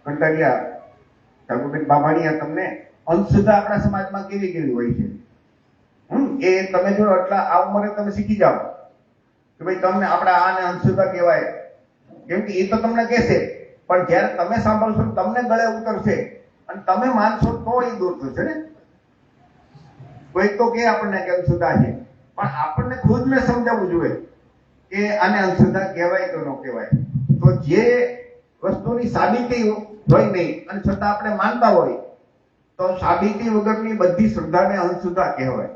કંટાળિયા ઠાકોરબેન બાભાણીયા તમને અંધશ્રદ્ધા આપણા સમાજમાં કેવી કેવી હોય છે, એ તમે જો એટલા આ ઉંમરે તમે શીખી જાઓ કે ભાઈ તમને આપણા આને અંધશ્રદ્ધા કહેવાય, કેમ કે એ તો તમને કહેશે, પણ જ્યારે તમે સાંભળશો તમને ગળે ઉતરશે અને તમે માનશો તો એ દૂર થશે ને. કોઈ તો કે આપણને કે અંધશ્રદ્ધા છે, પણ આપણને ખુદને સમજાવવું જોઈએ કે આને અંધશ્રદ્ધા કહેવાય કે ન કહેવાય. તો જે વસ્તુની સાબિતી હોય નહીં અને છતાં આપણે માનતા હોય તો સાબિતી વગરની બધી શ્રદ્ધાને અંધશ્રદ્ધા કહેવાય.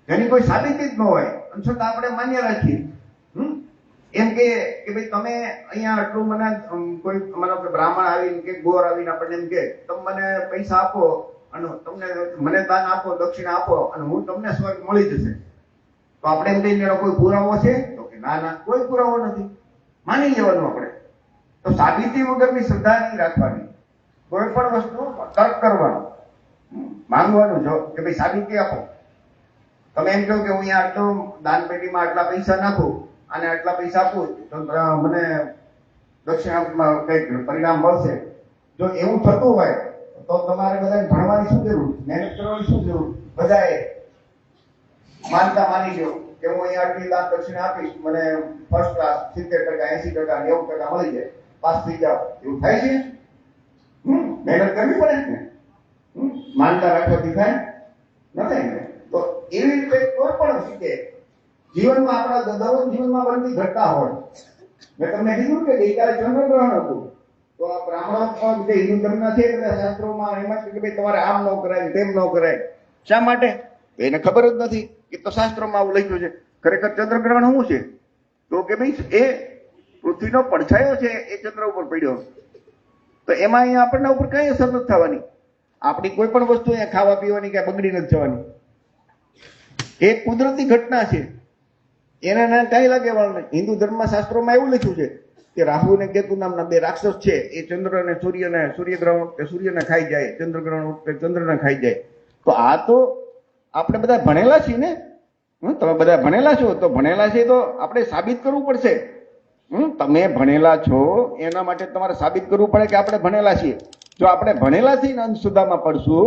જેની કોઈ સાબિતી જ ન હોય અને છતાં આપણે માન્ય રાખીએ. એમ કે ભાઈ તમે અહીંયા આટલું મને કોઈ માનો કે બ્રાહ્મણ આવીને કે ગોર આવીને આપણને એમ કે તમે મને પૈસા આપો અને તમને મને દાન આપો, દક્ષિણા આપો અને હું તમને સ્વર્ગ મળી જશે, તો આપણે એમ કહીને કોઈ પુરાવો છે? તો કે ના ના, કોઈ પુરાવો નથી, માની લેવાનું આપણે. તો સાબિતી વગરની શ્રદ્ધા નહીં રાખવાની. કોઈ પણ વસ્તુ તર્ક કરવાનો, માંગવાનું જો કે ભાઈ સાબિતી આપો. તમે એમ કહો કે હું અહીંયા આટલું દાન પેટીમાં આટલા પૈસા નાખું અને આટલા પૈસા આપું તો મને દક્ષિણામાં કંઈક પરિણામ મળશે. જો એવું થતું હોય તો તમારે બધાને ભણવાની શું જરૂર, મહેનત કરવાની શું જરૂર? બધાએ માનતા માની લો કે હું અહીંયા આટલી દાન દક્ષિણા આપીશ, મને ફર્સ્ટ ક્લાસ 70%, 80%, 90% મળી જાય, પાસ થઈ જાવ, એવું થાય છે? મહેનત કરવી પડે ને, માનતા રાખવાથી થાય ન થાય ને. તો એવી રીતે કોઈ પણ શીખે જીવનમાં, આપણા દરરોજ જીવનમાં બનતી ઘટના હોય. મેં તમને કીધું કે ગઈકાલે ચંદ્રગ્રહણ હતું, તો આ બ્રાહ્મણો જે હિન્દુ ધર્મના છે બધા શાસ્ત્રોમાં એમાં કે ભાઈ તમારે આમ ન કરાય, તેમ ન કરાય. શા માટે? એને ખબર જ નથી. એ તો શાસ્ત્રોમાં આવું લખ્યું છે. ખરેખર ચંદ્રગ્રહણ શું છે? તો કે ભાઈ એ પૃથ્વીનો પડછાયો છે એ ચંદ્ર ઉપર પડ્યો, તો એમાં અહીંયા આપણને ઉપર કઈ અસર નથી થવાની. આપણી કોઈ પણ વસ્તુ અહીંયા ખાવા પીવાની કે બગડી નથી જવાની. એક કુદરતી ઘટના છે, એને કઈ લાગે વાળું. હિન્દુ ધર્મમાં શાસ્ત્રોમાં એવું લખ્યું છે કે રાહુ અને કેતુ નામના બે રાક્ષસ છે, એ ચંદ્ર અને સૂર્યગ્રહણ વખતે સૂર્યને ખાઈ જાય, ચંદ્રગ્રહણ વખતે ચંદ્રને ખાઈ જાય. તો આ તો આપણે બધા ભણેલા છીએ ને, તમે બધા ભણેલા છો, તો ભણેલા છે તો આપણે સાબિત કરવું પડશે. તમે ભણેલા છો એના માટે તમારે સાબિત કરવું પડે કે આપણે ભણેલા છીએ. જો આપણે ભણેલા થઈને અંધશ્રદ્ધામાં પડશું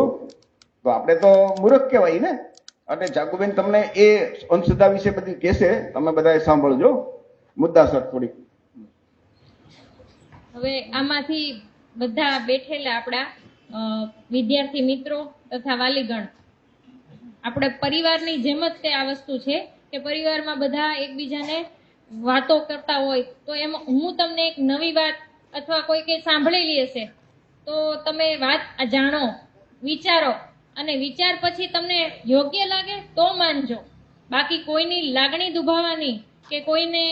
તો આપણે તો મૂર્ખ કહેવાય ને. અને જાગુબેન તમને એ અંધશ્રદ્ધા વિશે બધી કહેશે, તમે બધા સાંભળજો મુદ્દાસર થોડીક. હવે આમાંથી બધા બેઠેલા આપણા વિદ્યાર્થી મિત્રો તથા વાલીગણ, આપણે પરિવારની જેમ જ તે આ વસ્તુ છે કે પરિવારમાં બધા એકબીજાને વાતો કરતા હોય તો એમ હું તમને એક નવી વાત અથવા કોઈ કંઈ સાંભળેલી હશે તો તમે વાત જાણો, વિચારો, અને વિચાર પછી તમને યોગ્ય લાગે તો માનજો. બાકી કોઈની લાગણી દુભાવવાની કે કોઈને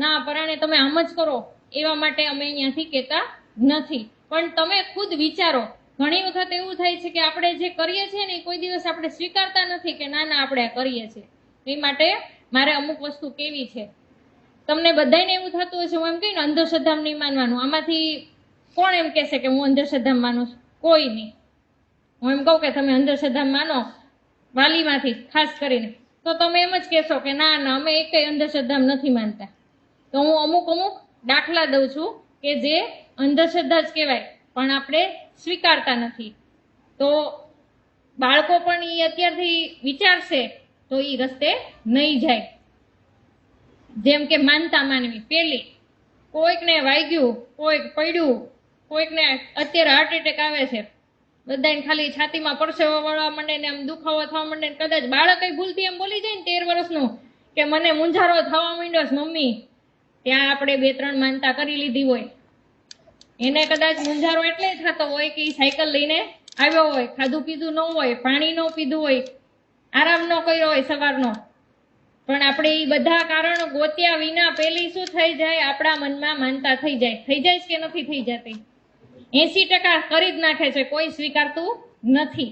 ના પરાણે તમે આમ જ કરો એવા માટે અમે અહીંયાથી કહેતા નથી. પણ તમે ખુદ વિચારો. ઘણી વખત એવું થાય છે કે આપણે જે કરીએ છીએ ને એ કોઈ દિવસ આપણે સ્વીકારતા નથી કે ના ના આપણે કરીએ છીએ. એ માટે મારે અમુક વસ્તુ કેવી છે. તમને બધાને એવું થતું હશે, હું એમ કહી ને અંધશ્રદ્ધામાં નહીં માનવાનું. આમાંથી કોણ એમ કહેશે કે હું અંધશ્રદ્ધામાં માનું છું? કોઈ નહીં. હું એમ કહું કે તમે અંધશ્રદ્ધામાં માનો વાલીમાંથી ખાસ કરીને, તો તમે એમ જ કહેશો કે ના ના અમે એકેય અંધશ્રદ્ધામાં નથી માનતા. તો હું અમુક દાખલા દઉં છું કે જે અંધશ્રદ્ધા જ કહેવાય પણ આપણે સ્વીકારતા નથી. તો બાળકો પણ એ અત્યારથી વિચારશે તો એ રસ્તે નહીં જાય. જેમ કે માનતા માનવી. પેલી, કોઈકને વાગ્યું, કોઈક પડ્યું, કોઈકને અત્યારે હાર્ટ એટેક આવે છે, બધાને ખાલી છાતીમાં પરસેવો વળવા માંડે ને આમ દુખાવો થવા માંડે ને કદાચ બાળક કઈ ભૂલથી એમ બોલી જાય ને 13 વર્ષનું કે મને મૂંઝારો થવા માંડ્યો છે મમ્મી, ત્યાં આપણે 2-3 માનતા કરી લીધી હોય. એને કદાચ મૂંઝારો એટલે થતો હોય કે સાયકલ લઈને આવ્યો હોય, ખાધું પીધું ન હોય, પાણી ન પીધું હોય, આરામ ન કર્યો હોય સવારનો, પણ આપણે એ બધા કારણો ગોત્યા વિના પેલી શું થઈ જાય, આપણા મનમાં માનતા થઈ જાય. થઈ જાય કે નથી થઈ જતી? 80% કરી જ નાખે છે, કોઈ સ્વીકારતું નથી.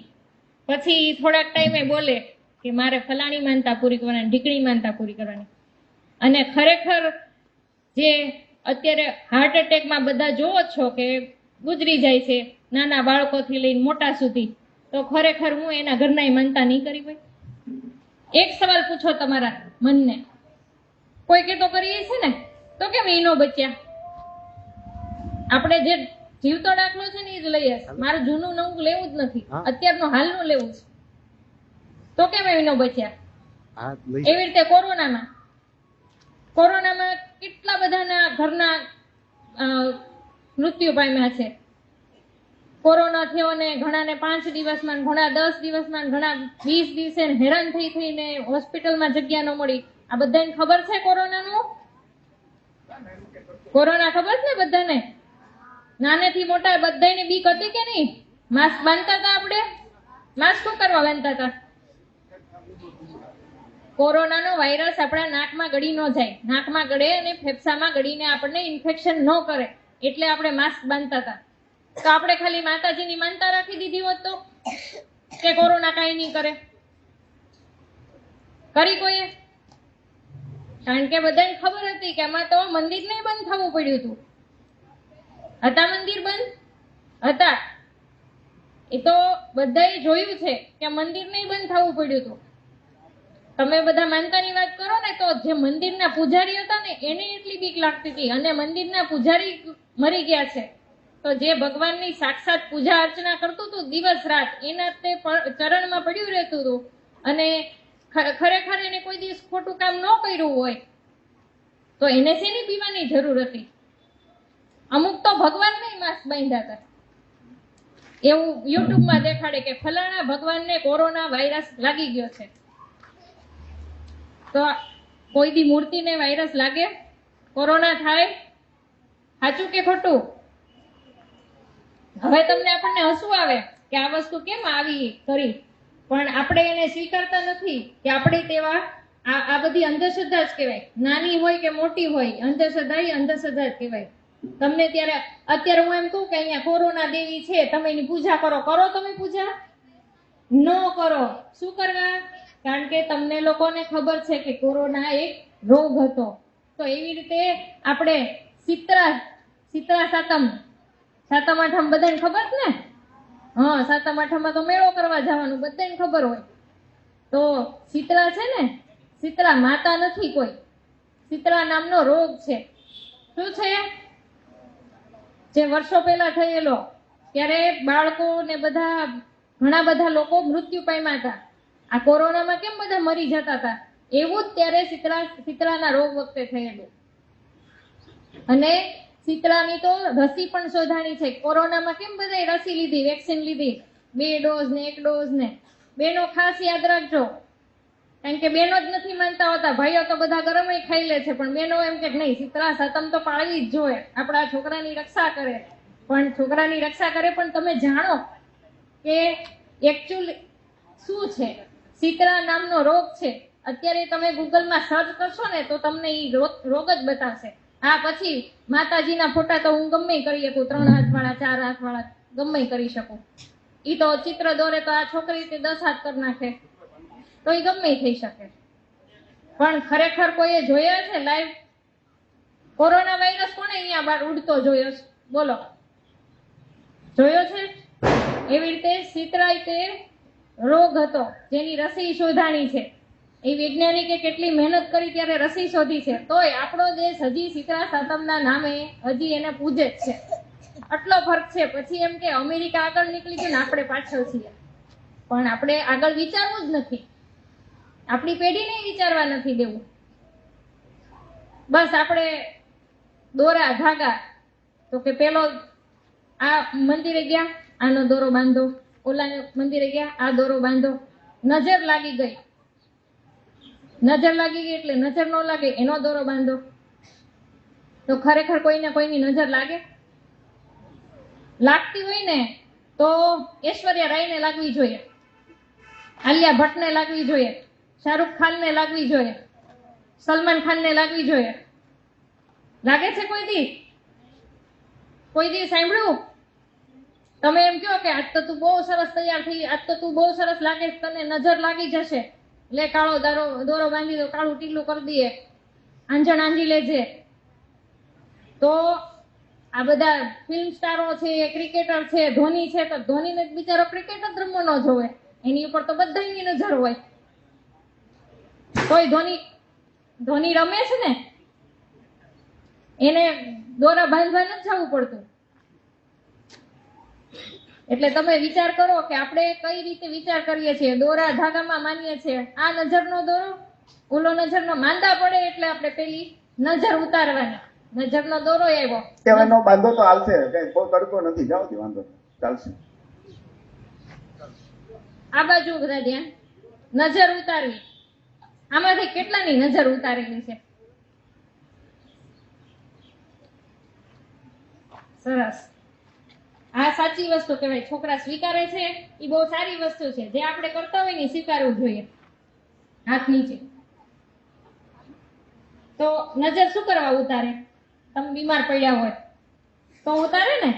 પછી થોડાક ટાઈમે બોલે કે મારે ફલાણી માનતા પૂરી કરવાની, ઢીકણી માનતા પૂરી કરવાની. અને ખરેખર જે અત્યારે હાર્ટ એટેકમાં બધા જોવો છો કે ગુજરી જાય છે, નાના બાળકોથી લઈને મોટા સુધી, તો ખરેખર હું એના ઘરના માનતા નહીં કરી હોય? એક સવાલ પૂછો તમારા મનને, કોઈ કે તો કરીએ છે ને, તો કેમ એ નો બચ્યા? આપણે જે જીવતો દાખલો છે ને એ જ લઈ હશે. મારે જૂનું નવું લેવું જ નથી, અત્યારનું હાલનું લેવું છે. તો કેમ એવી ન બચ્યા? એવી રીતે કોરોનામાં કેટલા બધાના ઘરના મૃત્યુ પામ્યા છે. કોરોના થયો ને ઘણાને 5 દિવસમાં, ઘણા 10 દિવસમાં, ઘણા 20 દિવસે હેરાન થઈને હોસ્પિટલમાં જગ્યા ન મળી. આ બધાને ખબર છે કોરોનાનું? કોરોના ખબર છે બધાને? નાનેથી મોટા બધાને બીક હતી કે નહીં? માસ્ક બાંધતા હતા આપણે? માસ્ક શું કરવા બાંધતા હતા? કોરોનાનો વાયરસ આપણા નાકમાં ગળી ન જાય, નાકમાં ગળે અને ફેફસામાં ગળીને આપણને ઇન્ફેક્શન ન કરે એટલે આપણે માસ્ક બાંધતા હતા. તો આપણે ખાલી માતાજીની માનતા રાખી દીધી હોત તો કે કોરોના કાંઈ નહીં કરે? કરી કોઈએ? કારણ કે બધાને ખબર હતી કે આમાં તો મંદિર નહીં બંધ થવું પડ્યું હતું. હતા મંદિર બંધ? હતા. એ તો બધાએ જોયું છે કે મંદિર નહીં બંધ થવું પડ્યું હતું. તમે બધા માનતાની વાત કરો ને તો જે મંદિરના પૂજારી હતા ને એને એટલી બીક લાગતી હતી, અને મંદિરના પૂજારી મરી ગયા છે તો જે ભગવાનની સાક્ષાત પૂજા અર્ચના કરતું હતું દિવસ રાત, એના તે ચરણમાં પડ્યું રહેતું હતું, અને ખરેખર એને કોઈ દિવસ ખોટું કામ ન કર્યું હોય તો એને શેની પીવાની જરૂર હતી? અમુક તો ભગવાનને માસ્ક બાંધ્યા હતા. એવું યુટ્યુબમાં દેખાડે કે ફલાણા ભગવાનને કોરોના વાયરસ લાગી ગયો છે. તો કોઈ દી મૂર્તિને વાયરસ લાગે? કોરોના થાય? સાચું કે ખોટું? હવે તમને આપણને હસવું આવે કે આ વસ્તુ કેમ આવી કરી, પણ આપણે એને સ્વીકારતા નથી કે આપણે તેવા આ બધી અંધશ્રદ્ધા જ કહેવાય. નાની હોય કે મોટી હોય, અંધશ્રદ્ધા એ અંધશ્રદ્ધા જ કહેવાય. તમને અત્યારે હું એમ કહું કે અહીંયા કોરોના દેવી છે, તમે એની પૂજા કરો. કરો તમે પૂજા? ન કરો. શું કરવા? કારણ કે તમને લોકોને ખબર છે કે કોરોના એક રોગ હતો. તો એવી રીતે આપણે શીતળા સાતમ આઠમ બધાને ખબર છે ને? હા, સાતમ આઠમમાં તો મેળો કરવા જવાનું બધાને ખબર હોય. તો શીતળા છે ને, શીતળા માતા નથી કોઈ, શીતળા નામનો રોગ છે. શું છે? જે વર્ષો પહેલા થયેલો, ત્યારે બાળકો ને ઘણા બધા લોકો મૃત્યુ પામ્યા હતા. આ કોરોનામાં કેમ બધા મરી જતા હતા, એવું જ ત્યારે શીતળાના રોગ વખતે થયેલું. અને શીતળાની તો રસી પણ શોધાણી છે. કોરોનામાં કેમ બધાએ રસી લીધી, વેક્સિન લીધી, 2 ડોઝ ને 1 ડોઝ ને. બેનો ખાસ યાદ રાખજો, કારણ કે બેનો જ નથી માનતા હોતા. ભાઈઓ તો બધા ગરમય ખાઈ લે છે, પણ બેનો એમ કે નહીં, શીતળા સાતમ તો પાળવી જ જોઈએ, આપણા છોકરાની રક્ષા કરે. પણ છોકરાની રક્ષા કરે, પણ તમે જાણો કે એકચ્યુઅલી શું છે? શીતળા નામનો રોગ છે. અત્યારે તમે ગૂગલમાં સર્ચ કરશો ને તો તમને એ રોગ જ બતાવશે. આ પછી માતાજીના ફોટા તો હું ગમે કરી શકું, 3 હાથવાળા 4 હાથવાળા ગમે કરી શકું. ઈ તો ચિત્ર દોરે તો આ છોકરી 10 હાથ કરી નાખે, તો એ ગમે થઈ શકે. પણ ખરેખર કોઈએ જોયા છે લાઈવ કોરોના વાયરસ? કોને અહીંયા બહાર ઉડતો જોયો છે? બોલો, જોયો છે? એવી રીતે શીતળા તે રોગ હતો જેની રસી શોધાણી છે. એ વૈજ્ઞાનિકે કેટલી મહેનત કરી ત્યારે રસી શોધી છે. તોય આપણો દેશ હજી શીતળા સાતમના નામે હજી એને પૂજે જ છે. આટલો ફરક છે. પછી એમ કે અમેરિકા આગળ નીકળી ગયું ને આપણે પાછળ છીએ. પણ આપણે આગળ વિચારવું જ નથી, આપણી પેઢીને વિચારવા નથી દેવું. બસ આપણે દોરા ધાગા, તો કે પેલો આ મંદિરે ગયા આનો દોરો બાંધો, ઓલા મંદિરે ગયા આ દોરો બાંધો. નજર લાગી ગઈ એટલે નજર ન લાગે એનો દોરો બાંધો. તો ખરેખર કોઈને કોઈની નજર લાગે? લાગતી હોય ને તો ઐશ્વર્યા રાયને લાગવી જોઈએ, આલિયા ભટ્ટને લાગવી જોઈએ, શાહરુખ ખાનને લાગવી જોઈએ, સલમાન ખાનને લાગવી જોઈએ. લાગે છે કોઈ દી સાંભળ્યું? તમે એમ કહો કે આજ તો તું બહુ સરસ તૈયાર થઈ, આજ તો તું બહુ સરસ લાગે, તને નજર લાગી જશે, લે કાળો દોરો બાંધી દો, કાળું ટીકલું કરી દઈએ, આંજણ આંજી લેજે. તો આ બધા ફિલ્મ સ્ટારો છે, ક્રિકેટર છે, ધોની છે, તો ધોનીને બિચારો ક્રિકેટ જ રમવો ન જોવે, એની ઉપર તો બધાની નજર હોય. તોય ધોની રમે છે ને, એને દોરા બાંધવા નથી જવું પડતું. એટલે તમે વિચાર કરો કે આપણે કઈ રીતે વિચાર કરીએ છીએ, દોરા ધાગામાં માનીએ છીએ. આ નજરનો દોરો, ઓલો નજરનો, માંદા પડે એટલે આપણે પેલી નજર ઉતારવાની. નજરનો દોરો આવ્યો, કે હવે નો બાંધો તો હાલશે, કઈ બહુ તડકો નથી, જાવ દે, વાંધો નહીં, ચાલશે. આ બાજુ બધા ધ્યાન. નજર ઉતારવી. આમાંથી કેટલાની નજર ઉતારેલી છે? સરસ. આ સાચી વસ્તુ કહેવાય. છોકરા સ્વીકારે છે એ બહુ સારી વસ્તુ છે. જે આપણે કરતા હોય ને એ સ્વીકારવું જોઈએ. હાથ નીચે. તો નજર શું કરવા ઉતારે? તમે બીમાર પડ્યા હોય તો ઉતારે ને,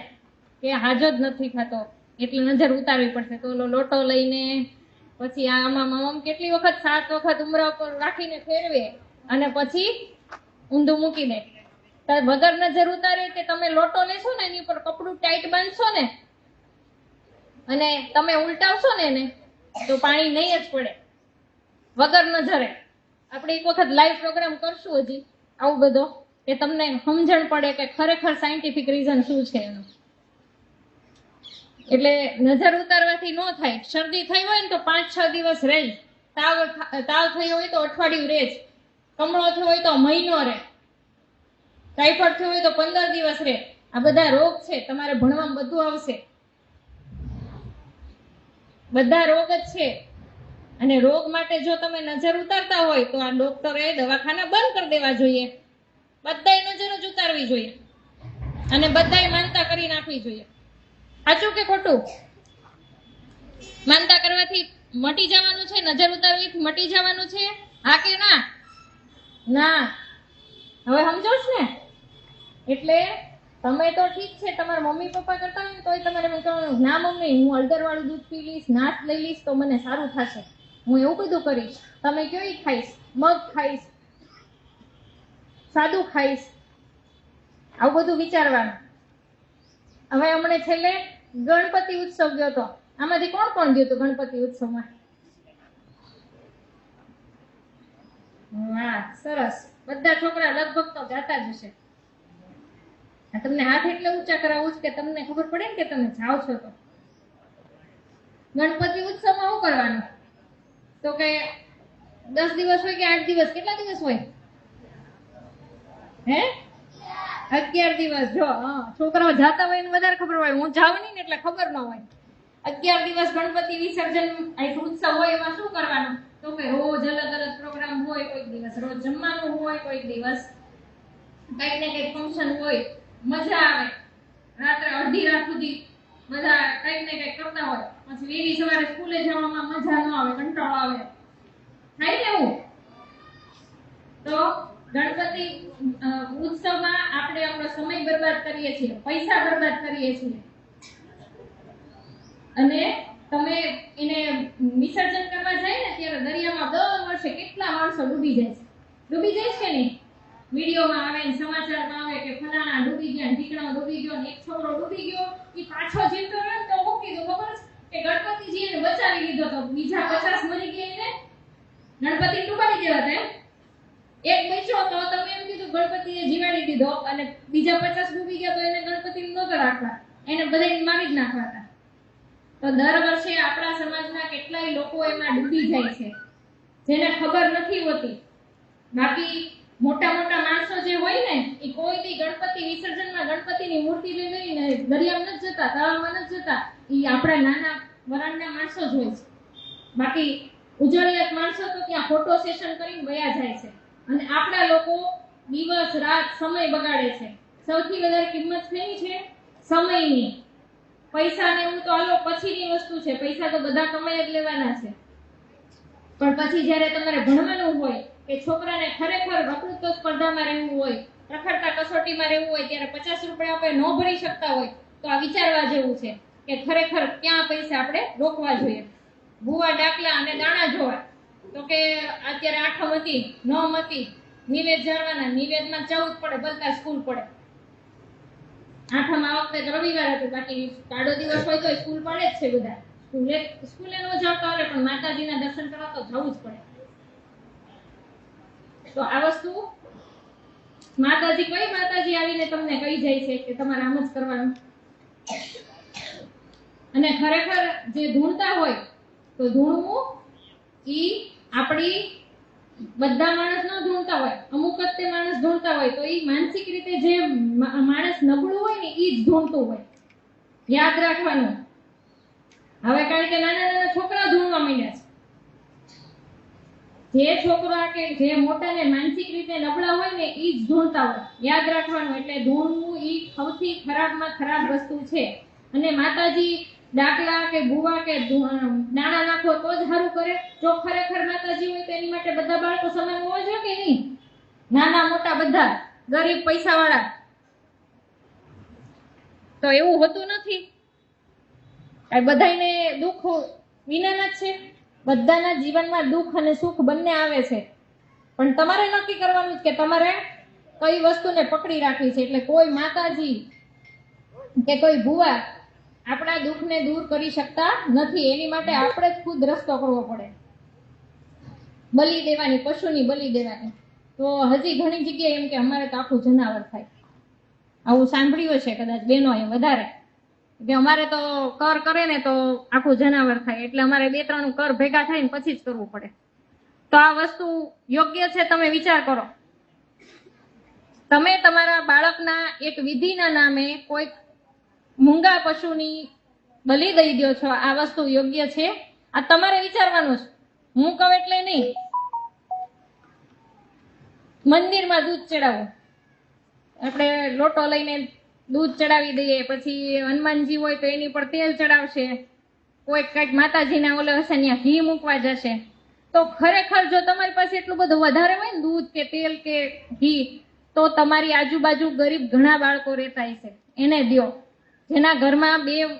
કે હાજો જ નથી થતો એટલે નજર ઉતારવી પડશે. તો ઓલો લોટો લઈને પછી આમાં કેટલી વખત 7 વખત ઉમરા ઉપર રાખીને ફેરવે અને પછી ઊંધું મૂકી દે. તો વગર નજર ઉતારે કે તમે લોટો લેશો ને એની ઉપર કપડું ટાઈટ બાંધશો ને અને તમે ઉલટાવશો ને એને તો પાણી નહીં જ પડે વગર નજરે. આપણે એક વખત લાઈવ પ્રોગ્રામ કરશું હજી આવું બધો, કે તમને સમજણ પડે કે ખરેખર સાયન્ટિફિક રીઝન શું છે એનું. એટલે નજર ઉતારવાથી ન થાય. શરદી થઈ હોય ને તો 5-6 દિવસ રહે. તાવ થયો હોય તો અઠવાડિયું રહે. કમળો થયો હોય તો મહિનો રહે. ટાઈફોઈડ થયો હોય તો 15 દિવસ રહે. આ બધા રોગ છે. તમારે ભણવામાં બધું આવશે. બધા રોગ જ છે. અને રોગ માટે જો તમે નજર ઉતારતા હોય તો આ ડોક્ટરે દવાખાના બંધ કરી દેવા જોઈએ. બધાય નજર જ ઉતારવી જોઈએ અને બધાય માનતા કરી નાખવી જોઈએ. સાચું કે ખોટું? માનતા કરવાથી મટી જવાનું છે, નજર ઉતારવાથી મટી જવાનું છે? હા કે ના? ના. હવે સમજો છો ને? એટલે તમે તો ઠીક છે, તમારા મમ્મી પપ્પા કરતા હોય ને તોય તમારે એમ કહેવાનું, ના મમ્મી હું હળદર વાળું દૂધ પી લઈશ, નાશ લઈ લઈશ તો મને સારું થશે, હું એવું બધું કરીશ. તમે કયો ઈ ખાઈશ, મગ ખાઈશ, સાદું ખાઈશ, આવું બધું વિચારવાનું. હવે હમણે છેલ્લે ગણપતિ ઉત્સવ ગયો હતો. આમાંથી કોણ કોણ ગયું હતું ગણપતિ ઉત્સવમાં? વાહ, સરસ. બધા છોકરા લગભગ તો જાતા જ હશે. તમને હાથ એટલે ઊંચા કરાવું કે તમને ખબર પડે ને કે તમે જાઓ છો. તો ગણપતિ ઉત્સવમાં શું કરવાનું? તો કે 10 દિવસ હોય કે 8 દિવસ? કેટલા દિવસ હોય? હે, 11 દિવસ. જો છોકરાઓ જાતા હોય ને વધારે ખબર હોય. હું જાવ નહીં ને એટલે ખબર ન હોય. 11 દિવસ ગણપતિ વિસર્જન ઉત્સવ હોય. એમાં શું કરવાનું? તો કે રોજ અલગ અલગ પ્રોગ્રામ હોય. કોઈક દિવસ રોજ જમવાનું હોય, કોઈક દિવસ કઈક ને કઈક ફંક્શન હોય. મજા આવે. રાત્રે અડધી રાત સુધી બધા કઈક ને કઈક કરતા હોય. પછી વહેલી સવારે સ્કૂલે જવામાં મજા ન આવે, કંટાળો આવે. થાય ને એવું? તો ગણપતિ ઉત્સવમાં આપણે આપણો સમય બરબાદ કરીએ છીએ, પૈસા બરબાદ કરીએ છીએ. અને તમે એને વિસર્જન કરવા જાય ને ત્યારે દરિયામાં દર વર્ષે કેટલા માણસો ડૂબી જાય છે. ડૂબી જાય છે ને? વિડીયોમાં આવે ને સમાચારમાં આવે કે ફલાણા ડૂબી ગયા, ઢીકણો ડૂબી ગયો, એક છોકરો ડૂબી ગયો. એ પાછો જીવતો રહ્યો ને તો મૂકી દો. ખબર કે ગણપતિજી એને બચાવી લીધો તો બીજા 50 મરી ગયા એને ગણપતિ ડૂબાડી દેવા હતા. એક બચ્યો તો તમે એમ કીધું ગણપતિએ જીવાડી દીધો અને બીજા 50 ડૂબી ગયા તો એને ગણપતિ નહોતા રાખવા, એને બધાને મારી જ નાખવા હતા. તો દર વર્ષે આપણા સમાજના કેટલાય લોકો એમાં ડૂબી જાય છે જેને ખબર નથી હોતી. બાકી મોટા મોટા માણસો જે હોય ને એ કોઈ દી ગણપતિ વિસર્જનમાં ગણપતિની મૂર્તિ લઈ લઈને દરિયામાં નથી જતા, તળાવમાં નથી જતા. એ આપણા નાના વરાણના માણસો જ હોય છે. બાકી ઉજળિયાત માણસો તો ત્યાં ફોટો સેશન કરીને વયા જાય છે. અને આપણા લોકો દિવસ રાત સમય બગાડે છે. સૌથી વધારે કિંમત કઈ છે? સમયની. પૈસા ને એવું તો હાલો પછીની વસ્તુ છે. પૈસા તો બધા કમાઈ જ લેવાના છે. પણ પછી જ્યારે તમારે ભણવાનું હોય કે છોકરાને ખરેખર વક્તૃત્વ સ્પર્ધામાં રહેવું હોય, પ્રખરતા કસોટીમાં રહેવું હોય, ત્યારે 50 રૂપિયા આપણે ન ભરી શકતા હોય તો આ વિચારવા જેવું છે કે ખરેખર ક્યાં પૈસા આપણે રોકવા જોઈએ. ભૂવા ડાકલા અને દાણા જોવા. તો કે અત્યારે 8મ હતી, 9મ હતી, નિવેદ જાળવાના. નિવેદમાં 14 પડે, બલતા સ્કૂલ પડે. 8મ આ વખતે રવિવાર હતું, બાકી કાળો દિવસ હોય તો સ્કૂલ પડે જ છે. બધા સ્કૂલે ન જતા હોય પણ માતાજીના દર્શન કરવા તો જવું જ પડે. તો આ વસ્તુ માતાજી, કઈ માતાજી આવીને તમને કહી જાય છે કે તમારે આમ જ કરવાનું? અને ખરેખર જે ધૂણતા હોય તો ધૂણવું ઈ આપણી બધા માણસ ન ધૂણતા હોય, અમુક જ તે માણસ ધૂણતા હોય તો ઈ માનસિક રીતે જે માણસ નબળું હોય ને ઈ જ ધૂણતું હોય. યાદ રાખવાનું. હવે કારણ કે નાના નાના છોકરા ધૂણવા માંડ્યા છે, જે છોકરા કે જે મોટા ને માનસિક રીતે નબળા હોય ને ઈ જ ધૂણતા હોય. યાદ રાખવાનું. એટલે ધૂણવું ઈ સૌથી ખરાબમાં ખરાબ વસ્તુ છે. અને માતાજી ડાકલા કે ભૂવા કે નાણા નાખો તો જ સારું કરે. જો ખરેખર માતાજી હોય તો એની માટે બધા બાળકો સમાન હોવા જોઈએ કે નહીં? નાના મોટા બધા, ગરીબ પૈસા વાળા, તો એવું હોતું નથી. બધાને દુઃખ વિનાના જ છે. બધાના જીવનમાં દુઃખ અને સુખ બંને આવે છે, પણ તમારે નક્કી કરવાનું છે કે તમારે કઈ વસ્તુને પકડી રાખવી છે. એટલે કોઈ માતાજી કે કોઈ ભૂવા આપણા દુઃખને દૂર કરી શકતા નથી. એની માટે આપણે જ ખુદ રસ્તો કરવો પડે. બલી દેવાની, પશુની બલી દેવાની. તો હજી ઘણી જગ્યાએ એમ કે અમારે તો આખું જનાવર થાય. આવું સાંભળ્યું છે કદાચ બહેનોએ વધારે, કે અમારે તો કર કરે ને તો આખું જનાવર થાય, એટલે અમારે 2-3 કર ભેગા થાય ને પછી જ કરવું પડે. તો આ વસ્તુ યોગ્ય છે? તમે વિચાર કરો. તમે તમારા બાળકના એક વિધિના નામે કોઈ મૂંગા પશુની બલી દઈ દો છો. આ વસ્તુ યોગ્ય છે? આ તમારે વિચારવાનું છે. હું કહું એટલે નહીં. મંદિરમાં દૂધ ચડાવો, આપણે લોટો લઈને દૂધ ચડાવી દઈએ, પછી હનુમાનજી હોય તો એની પર તેલ ચડાવશે, કોઈ કઈક માતાજીના ઓલે હશે ત્યાં ઘી મૂકવા જશે. તો ખરેખર જો તમારી પાસે એટલું બધું વધારે હોય ને દૂધ કે તેલ કે ઘી, તો તમારી આજુબાજુ ગરીબ ઘણા બાળકો રહેતા હશે, એને દ્યો. જેના ઘરમાં 2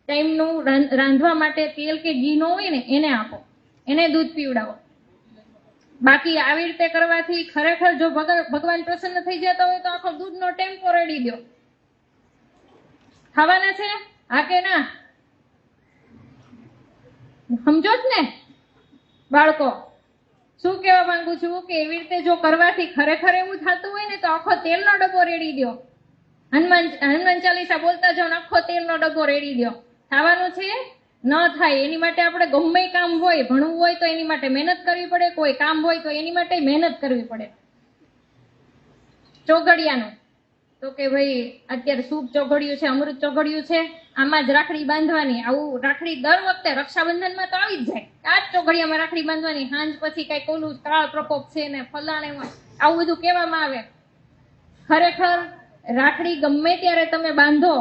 ટાઈમનું રાંધવા માટે તેલ કે ઘી ન હોય ને એને આપો, એને દૂધ પીવડાવો. બાકી આવી રીતે કરવાથી ખરેખર જો ભગવાન પ્રસન્ન થઈ જતા હોય તો આખો દૂધનો ટેમ્પો રેડી દો. ખાવાના છે? હા કે ના? સમજો જ ને બાળકો? શું કહેવા માંગુ છું કે એવી રીતે જો કરવાથી ખરેખર એવું થતું હોય ને તો આખો તેલનો ડબ્બો રેડી દો. હનુમાન ચાલીસા બોલતા જાઓ, આખો તેલનો ડબ્બો રેડી દો. ખાવાનું છે? ન થાય. એની માટે આપણે ગમે કામ હોય, ભણવું હોય તો એની માટે મહેનત કરવી પડે, કોઈ કામ હોય તો એની માટે મહેનત કરવી પડે. ચોઘડિયાનું તો કે ભાઈ અત્યારે શુભ ચોઘડિયું છે, અમૃત ચોઘડિયું છે, આમાં જ રાખડી બાંધવાની. આવું રાખડી દર વખતે રક્ષાબંધનમાં તો આવી જ જાય. આ જ ચોઘડિયામાં રાખડી બાંધવાની. સાંજ પછી કઈ ઓલું કાળ પ્રકોપ છે ને ફલાણે, આવું બધું કહેવામાં આવે. ખરેખર રાખડી ગમે ત્યારે તમે બાંધો,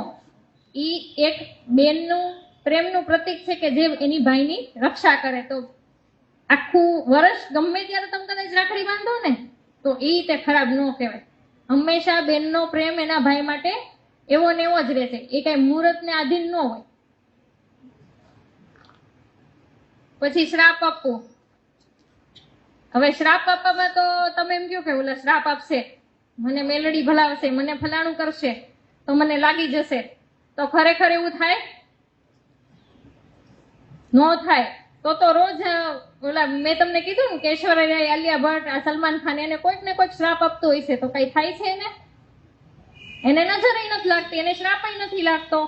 ઈ એક બેનનું પ્રેમનું પ્રતીક છે કે જે એની ભાઈની રક્ષા કરે. તો આખું વર્ષ ગમે ત્યારે તમે કદાચ રાખડી બાંધો ને તો એ રીતે ખરાબ ન કહેવાય. હંમેશા બેનનો પ્રેમ એના ભાઈ માટે એવો ને એવો જ રહેશે. એ કઈ મુહૂર્તને આધીન ન હોય. પછી શ્રાપ આપવું. હવે શ્રાપ આપવામાં તો તમે એમ કહો કે ઓલા શ્રાપ આપશે, મને મેલડી ભલાવશે, મને ફલાણું કરશે તો મને લાગી જશે. તો ખરેખર એવું થાય? ન થાય. તો રોજ ઓલા મેં તમને કીધું ને કે ઐશ્વર્યા રાય, આલિયા ભટ્ટ, આ સલમાન ખાન, એને કોઈક ને કોઈક શ્રાપ આપતો હોય છે. તો કઈ થાય છે એને નજર નથી લાગતી, એને શ્રાપ નથી લાગતો.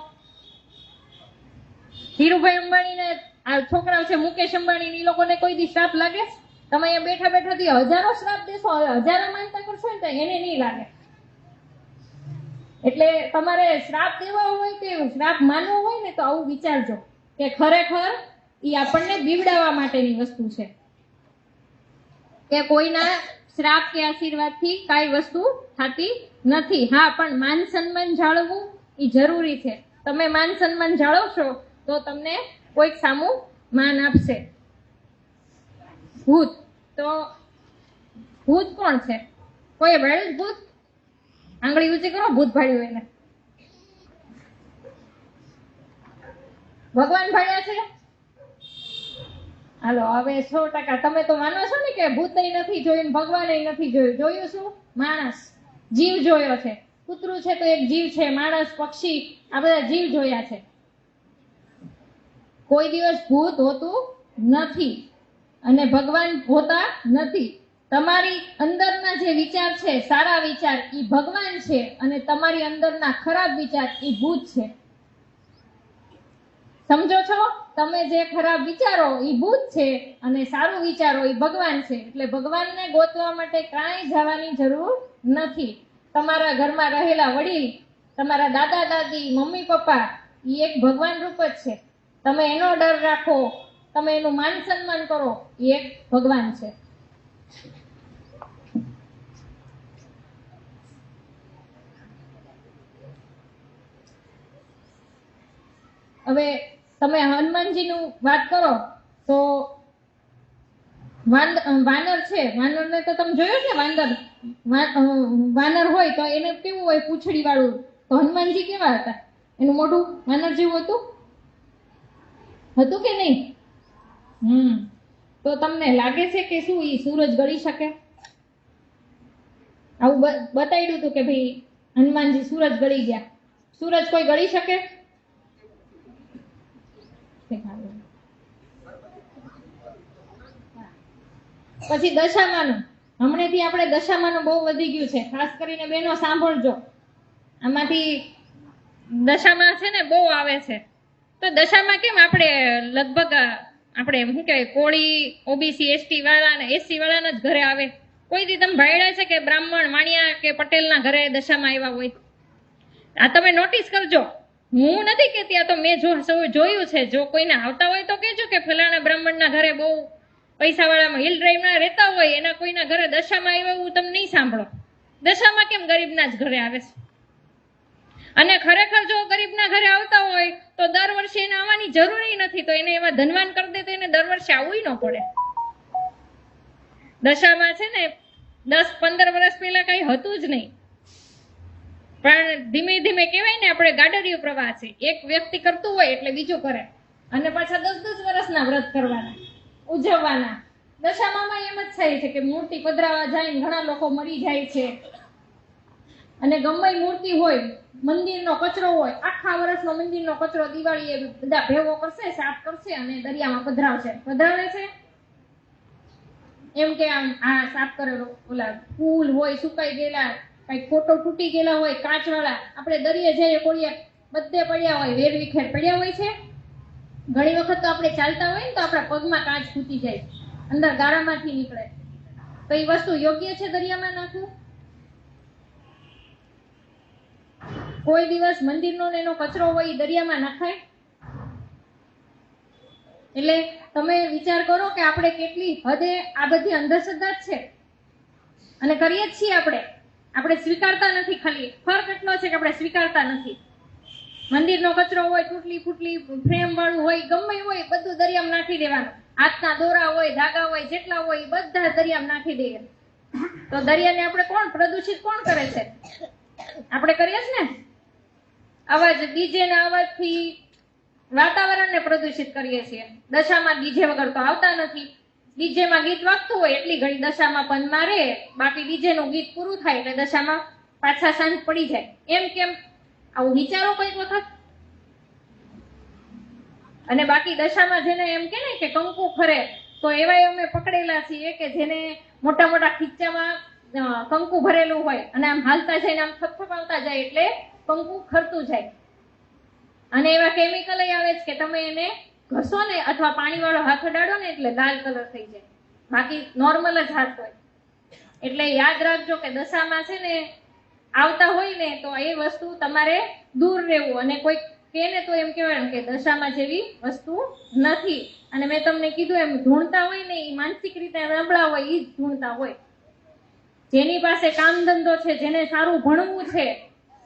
ધીરુભાઈ અંબાણીને આ છોકરાઓ છે મુકેશ અંબાણી, એ લોકોને કોઈ દી શ્રાપ લાગે? તમે અહીંયા બેઠા બેઠાથી હજારો શ્રાપ દેશો, હજારો માનતા કરશો ને તો એને નહીં લાગે. એટલે તમારે શ્રાપ દેવા હોય કે શ્રાપ માનવો હોય ને તો આવું વિચારજો કે ખરેખર એ આપણને બીવડાવવા માટેની વસ્તુ છે, કે કોઈના શ્રાપ કે આશીર્વાદથી કાંઈ વસ્તુ થતી નથી. હા, પણ માન સન્માન જાળવવું એ જરૂરી છે. તમે માન સન્માન જાળવશો તો તમને કોઈક સામું માન આપશે. ભૂત, તો ભૂત કોણ છે? કોઈ ભાડ્યું ભૂત? આંગળી ઊંચી કરો, ભૂત ભાડ્યું એને. ભગવાન ભાડ્યા છે? હાલો હવે 100% તમે તો માનો છો ને કે ભૂતય નથી જોયું, ભગવાનય નથી જોયું. જોયું શું? માણસ, જીવ જોયો છે. કૂતરું છે તો એક જીવ છે, માણસ, પક્ષી, આ બધા જીવ જોયા છે. કોઈ દિવસ ભૂત હોતું નથી અને ભગવાન હોતા નથી. તમારી અંદરના જે વિચાર છે, સારા વિચાર, એ ભગવાન છે અને તમારી અંદરના ખરાબ વિચાર એ ભૂત છે. સમજો છો? તમે જે ખરાબ વિચારો એ ભૂત છે અને સારું વિચારો એ ભગવાન છે. એટલે ભગવાનને ગોતવા માટે કાંઈ જવાની જરૂર નથી. તમારા ઘરમાં રહેલા વડીલ, તમારા દાદા દાદી, મમ્મી પપ્પા એ એક ભગવાન રૂપ જ છે. તમે એનો ડર રાખો, તમે એનું માન સન્માન કરો, એ એક ભગવાન છે. હવે તમે હનુમાનજીનું વાત કરો તો વાનર છે, વાનરને તો તમે જોયો છે. વાનર હોય તો એને કેવું હોય, પૂંછડી વાળું. તો હનુમાનજી કેવા હતા? એનું મોઢું વાનર જેવું હતું કે નહીં? તો તમને લાગે છે કે શું ઈ સૂરજ ગળી શકે? આવું બતાવ્યું હતું કે ભાઈ હનુમાનજી સૂરજ ગળી ગયા. સૂરજ કોઈ ગળી શકે? પછી દશામાનું, હમણાંથી આપણે દશામાનું બહુ વધી ગયું છે. ખાસ કરીને બહેનો સાંભળજો, આમાંથી દશામાં છે ને બહુ આવે છે. તો દશામાં કેમ આપણે લગભગ આપણે શું કહેવાય, કોળી, ઓબીસી, એસટી વાળા ને એસસી વાળાના જ ઘરે આવે. કોઈ દી તમે ભાઈડા છે કે બ્રાહ્મણ, વાણિયા કે પટેલના ઘરે દશામાં આવ્યા હોય? આ તમે નોટિસ કરજો. હું નથી કહેતી, આ તો મેં જોયું છે. જો કોઈને આવતા હોય તો કહેજો કે ફલાણા બ્રાહ્મણના ઘરે બહુ પૈસાવાળામાં હિલ ડ્રાઈવના રહેતા હોય, એના કોઈના ઘરે દશામાં આવ્યા એવું તમે નહીં સાંભળો. દશામાં કેમ ગરીબના જ ઘરે આવે છે? અને ખરેખર જો ગરીબના ઘરે આવતા હોય તો દર વર્ષે એને આવવાની જરૂરી નથી. તો એને એવા ધનવાન કરી દે તો એને દર વર્ષે આવવું ન પડે. દશામાં છે ને 10-15 વર્ષ પહેલા કઈ હતું જ નહીં. પણ ધીમે ધીમે કહેવાય ને, આપણે ગાડરિયું પ્રવાહ છે. એક વ્યક્તિ કરતું હોય એટલે બીજું કરે, અને પાછા 10-10 વર્ષના વ્રત કરવાના, ઉજવવાના. દશામાં એમ જ થાય છે કે મૂર્તિ પધરાવા જાય ને ઘણા લોકો મરી જાય છે. અને ગમે મૂર્તિ હોય, મંદિરનો કચરો હોય, આખા વર્ષનો મંદિરનો કચરો દિવાળીએ બધા ભેગો કરશે, સાફ કરશે અને દરિયામાં પધરાવે છે. એમ કે આમ આ સાફ કરેલો ઓલા ફૂલ હોય, સુકાઈ ગયેલા, કઈ ફોટો તૂટી ગયેલા હોય, કાચવાળા, આપણે દરિયે જઈએ કોળિયા બધે પડ્યા હોય, વેર વિખેર પડ્યા હોય છે. ઘણી વખત તો આપણે ચાલતા હોય ને તો આપણા પગમાં કાચ ફૂટી જાય, અંદર ગાળામાંથી નીકળે. તો એ વસ્તુ યોગ્ય છે દરિયામાં નાખવું? કોઈ દિવસ મંદિરનો એનો કચરો હોય દરિયામાં નાખાય? એટલે તમે વિચાર કરો કે આપણે કેટલી હદે આ બધી અંધશ્રદ્ધા છે અને કરીએ જ છીએ. આપણે સ્વીકારતા નથી. ખાલી ફરક એટલો છે કે આપણે સ્વીકારતા નથી. મંદિરનો કચરો હોય, તૂટલી ફૂટલી ફ્રેમ વાળું હોય, ગમે હોય, બધું દરિયામાં નાખી દેવાનું. હાથના દોરા હોય, ધાગા હોય, જેટલા હોય બધા દરિયામાં નાખી દઈએ. તો દરિયાને આપણે પ્રદૂષિત કોણ કરે છે? આપણે કરીએ જ ને. અવાજ, ડીજેના અવાજથી વાતાવરણને પ્રદૂષિત કરીએ છીએ. દશામાં ડીજે વગર તો આવતા નથી. ડીજેમાં ગીત વાગતું હોય એટલી ઘડી દશામાં પંદ મારે, બાકી ડીજેનું ગીત પૂરું થાય એટલે દશામાં પાછા શાંત પડી જાય. એમ કેમ? આવું વિચારો કઈક વખત. અને બાકી દશામાં જેને એમ કે ને કે કંકુ ખરે, તો એવા અમે પકડેલા છીએ કે જેને મોટા મોટા ખીચામાં કંકુ ભરેલું હોય અને આમ હાલતા જાય ને આમ થપથપાવતા જાય એટલે કંકુ ખરતું જાય. અને એવા કેમિકલ આવે છે કે તમે એને ઘસો ને અથવા પાણી વાળો હાથ અડાડો ને એટલે લાલ કલર થઈ જાય, બાકી નોર્મલ જ હાથ હોય. એટલે યાદ રાખજો કે દશામાં છે ને આવતા હોય ને તો એ વસ્તુ તમારે દૂર રહેવું. અને કોઈ કે ને તો એમ કહેવાય કે દશામાં જેવી વસ્તુ નથી. અને મેં તમને કીધું એમ ઢૂંઢતા હોય ને એ માનસિક રીતે નબળા હોય, એ જ ઢૂંઢતા હોય. જેની પાસે કામ ધંધો છે, જેને સારું ભણવું છે,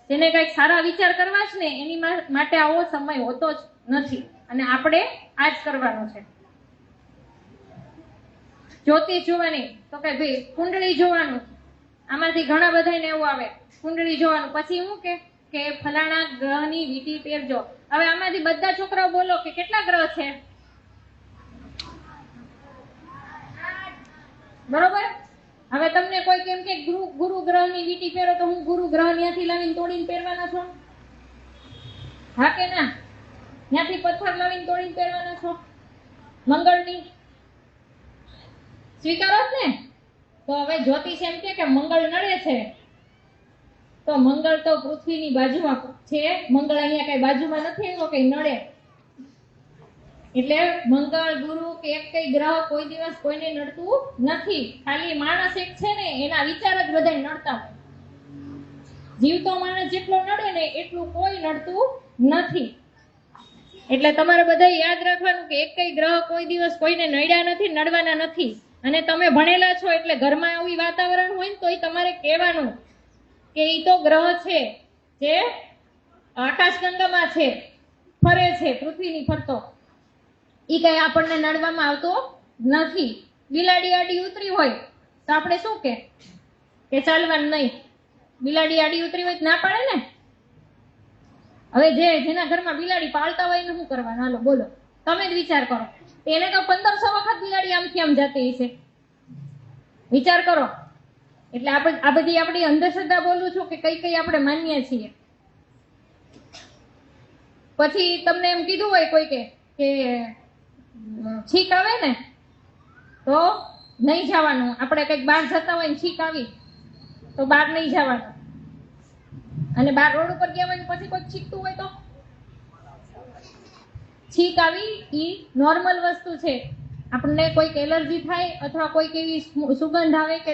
જેને કઈક સારા વિચાર કરવા છે ને, એની માટે આવો સમય હોતો જ નથી. અને આપણે આ જ કરવાનો છે. જ્યોતિષ જોવાની તો કે ભાઈ કુંડળી જોવાનું. આમાંથી ઘણા બધાને એવું આવે કુંડળી જોવાનું, પછી હું કે ફલાણા ગ્રહની વીંટી પહેરજો. હવે આમાંથી બધા છોકરાઓ બોલો કે કેટલા ગ્રહ છે? બરોબર. હવે તમને કોઈ કેમ કે ગુરુ ગ્રહની વીંટી પહેરો તો હું ગુરુ ગ્રહ ત્યાંથી લાવીને તોડીને પહેરવાના છો? હા કે ના? ત્યાંથી પથ્થર લાવીને તોડીને પહેરવાના છો? મંગળની સ્વીકારો ને? તો હવે જ્યોતિષ એમ કે મંગળ નડે છે તો મંગળ તો પૃથ્વીની બાજુમાં છે. મંગળ અહીંયા કઈ બાજુમાં નથી એનો કઈ નડે. એટલે મંગળ ગુરુ કે એક કઈ ગ્રહ કોઈ દિવસ કોઈને નડતું નથી. ખાલી માણસ એક છે ને એના વિચાર જ બધાય નડતા હોય. જીવતો માણસ જેટલો નડે ને એટલું કોઈ નડતું નથી. એટલે તમારે બધા યાદ રાખવાનું કે એક કઈ ગ્રહ કોઈ દિવસ કોઈને નડ્યા નથી, નડવાના નથી. અને તમે ભણેલા છો એટલે ઘરમાં આવી વાતાવરણ હોય ને તો તમારે કહેવાનું કે ઈ તો ગ્રહ છે જે આકાશગંગામાં છે, ફરે છે પૃથ્વીની ફરતો. ઈ કઈ આપણને નડવામાં આવતો નથી. બિલાડી આડી ઉતરી હોય તો આપણે શું કે ચાલવાનું નહીં. બિલાડી આડી ઉતરી હોય તો ના પાડે ને. હવે જેના ઘરમાં બિલાડી પાળતા હોય ને શું કરવાનું? હાલો બોલો, તમે જ વિચાર કરો. એને તો 1500 વખત બિલાડી આમથી આમ જતી હશે. વિચાર કરો. એટલે આપણે આ બધી આપણી અંધશ્રદ્ધા બોલું છું કે કઈ આપણે માનીએ છીએ. પછી તમને એમ કીધું હોય કોઈ કે છીક આવે ને તો નહીં જવાનું. આપણે કંઈક બહાર જતા હોય ને છીક આવી તો બહાર નહીં જવાનું. અને બહાર રોડ ઉપર ગયા હોય ને પછી કોઈ છીકતું હોય તો છીક આવી ઈ નોર્મલ વસ્તુ છે. આપણને કોઈક એલર્જી થાય અથવા કોઈક એવી સુગંધ આવે કે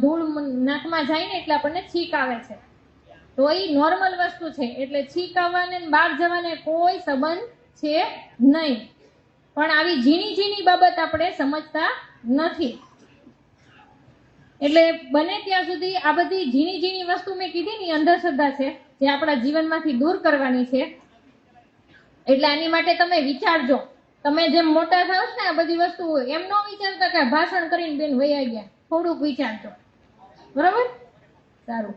ધૂળ નાકમાં જાય ને એટલે આપણને છીક આવે છે, તો એ નોર્મલ વસ્તુ છે. એટલે છીક આવવાને બહાર જવાને કોઈ સંબંધ છે નહીં. પણ આવી ઝીણી બાબત આપણે સમજતા નથી. એટલે બને ત્યાં સુધી આ બધી ઝીણી વસ્તુ મેં કીધી ને અંધશ્રદ્ધા છે જે આપણા જીવનમાંથી દૂર કરવાની છે. એટલે આની માટે તમે વિચારજો. તમે જેમ મોટા થાવ ને આ બધી વસ્તુ એમ ન વિચારતા કે ભાષણ કરીને બેન વૈયા ગયા. થોડુંક વિચારજો. બરાબર? સારું.